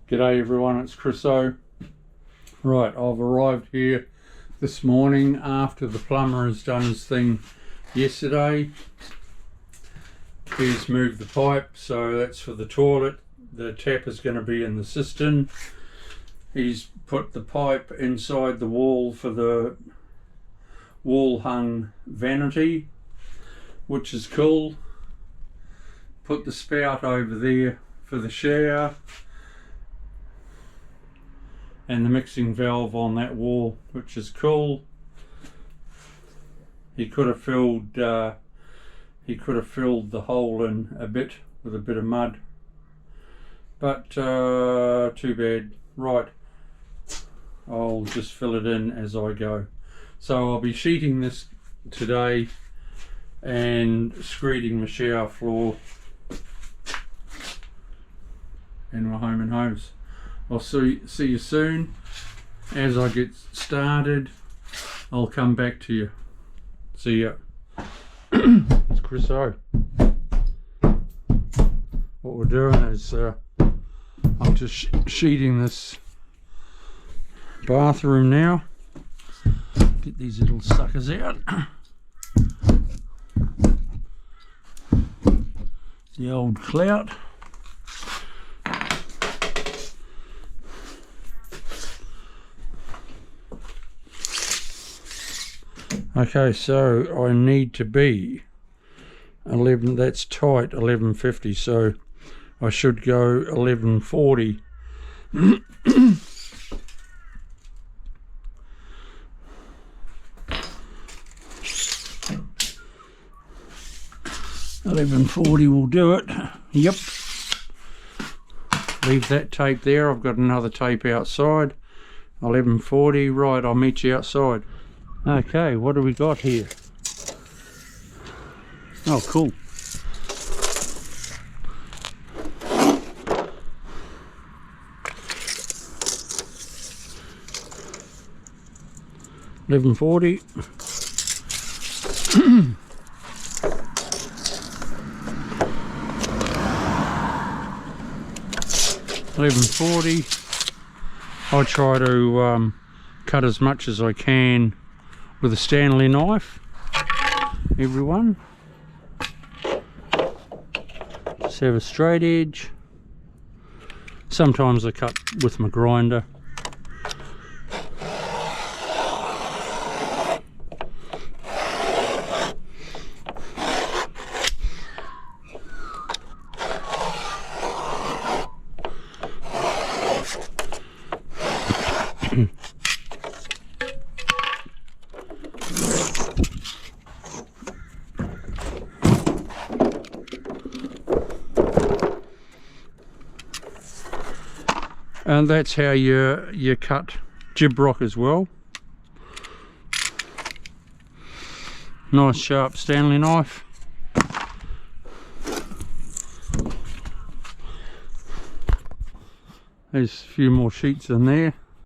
G'day everyone, it's Chris O. Right, I've arrived here this morning after the plumber has done his thing yesterday. He's moved the pipe, so that's for the toilet. The tap is going to be in the cistern. He's put the pipe inside the wall for the wall hung vanity, which is cool. Put the spout over there for the shower and the mixing valve on that wall, which is cool. He could have filled the hole in a bit with a bit of mud, but too bad. Right, I'll just fill it in as I go. So I'll be sheeting this today and screeding the shower floor in my home and homes. I'll see you soon. As I get started, I'll come back to you. See ya. It's Chris O. What we're doing is I'm just sheeting this bathroom now. Get these little suckers out. The old clout. Okay, so I need to be 11, that's tight, 1150, so I should go 1140. 1140 will do it. Yep. Leave that tape there. I've got another tape outside. 1140. Right, I'll meet you outside. Okay, what do we got here? Oh, cool. $11.40. $11.40. I try to cut as much as I can with a Stanley knife, everyone. Just have a straight edge. Sometimes I cut with my grinder. And that's how you cut jib rock as well. Nice sharp Stanley knife. There's a few more sheets in there.